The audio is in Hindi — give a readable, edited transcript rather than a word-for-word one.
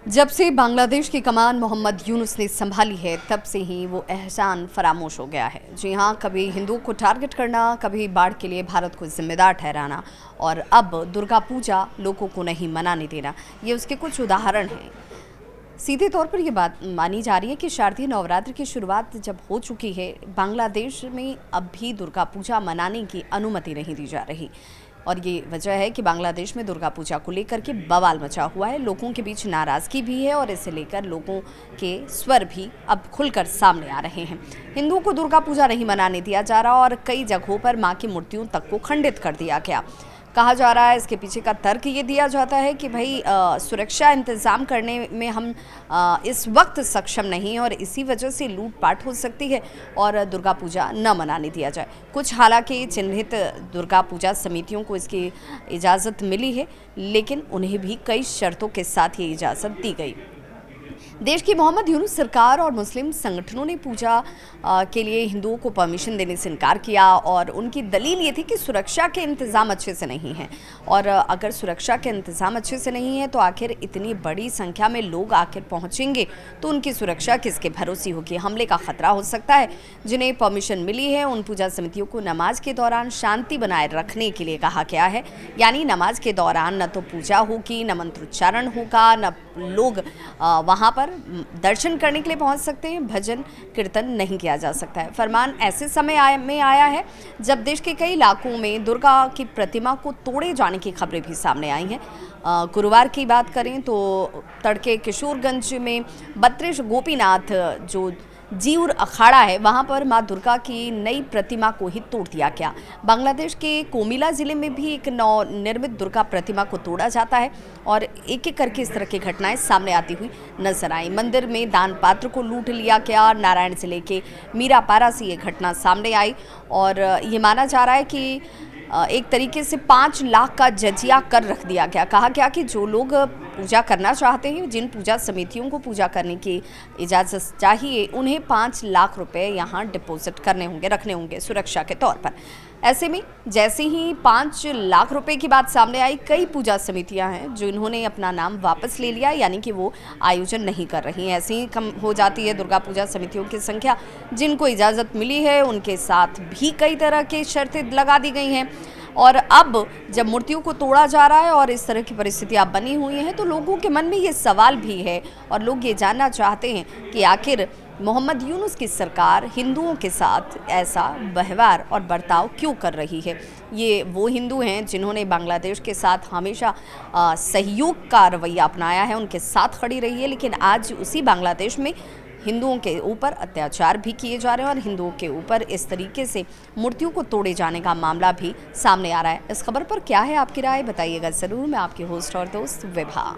जब से बांग्लादेश की कमान मोहम्मद यूनुस ने संभाली है तब से ही वो एहसान फरामोश हो गया है। जी हाँ, कभी हिंदुओं को टारगेट करना, कभी बाढ़ के लिए भारत को जिम्मेदार ठहराना और अब दुर्गा पूजा लोगों को नहीं मनाने देना, ये उसके कुछ उदाहरण हैं। सीधे तौर पर यह बात मानी जा रही है कि शारदीय नवरात्र की शुरुआत जब हो चुकी है, बांग्लादेश में अब भी दुर्गा पूजा मनाने की अनुमति नहीं दी जा रही। और ये वजह है कि बांग्लादेश में दुर्गा पूजा को लेकर के बवाल मचा हुआ है। लोगों के बीच नाराज़गी भी है और इसे लेकर लोगों के स्वर भी अब खुलकर सामने आ रहे हैं। हिंदुओं को दुर्गा पूजा नहीं मनाने दिया जा रहा और कई जगहों पर मां की मूर्तियों तक को खंडित कर दिया गया। कहा जा रहा है, इसके पीछे का तर्क ये दिया जाता है कि भाई सुरक्षा इंतज़ाम करने में हम इस वक्त सक्षम नहीं और इसी वजह से लूटपाट हो सकती है और दुर्गा पूजा न मनाने दिया जाए। कुछ हालांकि चिन्हित दुर्गा पूजा समितियों को इसकी इजाज़त मिली है, लेकिन उन्हें भी कई शर्तों के साथ ये इजाज़त दी गई। देश की मोहम्मद यूनुस सरकार और मुस्लिम संगठनों ने पूजा के लिए हिंदुओं को परमिशन देने से इनकार किया और उनकी दलील ये थी कि सुरक्षा के इंतज़ाम अच्छे से नहीं हैं। और अगर सुरक्षा के इंतज़ाम अच्छे से नहीं है तो आखिर इतनी बड़ी संख्या में लोग आखिर पहुंचेंगे तो उनकी सुरक्षा किसके भरोसे होगी। हमले का खतरा हो सकता है। जिन्हें परमिशन मिली है उन पूजा समितियों को नमाज के दौरान शांति बनाए रखने के लिए कहा गया है। यानी नमाज के दौरान न तो पूजा होगी, न मंत्रोच्चारण होगा, न लोग वहाँ पर दर्शन करने के लिए पहुंच सकते हैं, भजन कीर्तन नहीं किया जा सकता है। फरमान ऐसे समय में आया है जब देश के कई इलाकों में दुर्गा की प्रतिमा को तोड़े जाने की खबरें भी सामने आई हैं। गुरुवार की बात करें तो तड़के किशोरगंज में 32 गोपीनाथ जो जीउर अखाड़ा है, वहाँ पर माँ दुर्गा की नई प्रतिमा को ही तोड़ दिया गया। बांग्लादेश के कोमिला ज़िले में भी एक नवनिर्मित दुर्गा प्रतिमा को तोड़ा जाता है और एक एक करके इस तरह की घटनाएं सामने आती हुई नजर आई। मंदिर में दान पात्र को लूट लिया गया। नारायण ज़िले के मीरापारा से ये घटना सामने आई और ये माना जा रहा है कि एक तरीके से 5 लाख का जजिया कर रख दिया गया। कहा गया कि जो लोग पूजा करना चाहते हैं, जिन पूजा समितियों को पूजा करने की इजाज़त चाहिए, उन्हें 5 लाख रुपए यहाँ डिपॉजिट रखने होंगे सुरक्षा के तौर पर। ऐसे में जैसे ही 5 लाख रुपए की बात सामने आई, कई पूजा समितियां हैं जिन्होंने अपना नाम वापस ले लिया, यानी कि वो आयोजन नहीं कर रही हैं। ऐसे ही कम हो जाती है दुर्गा पूजा समितियों की संख्या। जिनको इजाज़त मिली है उनके साथ भी कई तरह की शर्तें लगा दी गई हैं और अब जब मूर्तियों को तोड़ा जा रहा है और इस तरह की परिस्थितियां बनी हुई हैं तो लोगों के मन में ये सवाल भी है और लोग ये जानना चाहते हैं कि आखिर मोहम्मद यूनुस की सरकार हिंदुओं के साथ ऐसा व्यवहार और बर्ताव क्यों कर रही है। ये वो हिंदू हैं जिन्होंने बांग्लादेश के साथ हमेशा सहयोग का रवैया अपनाया है, उनके साथ खड़ी रही है, लेकिन आज उसी बांग्लादेश में हिंदुओं के ऊपर अत्याचार भी किए जा रहे हैं और हिंदुओं के ऊपर इस तरीके से मूर्तियों को तोड़े जाने का मामला भी सामने आ रहा है। इस खबर पर क्या है आपकी राय, बताइएगा ज़रूर। मैं आपकी होस्ट और दोस्त विभा।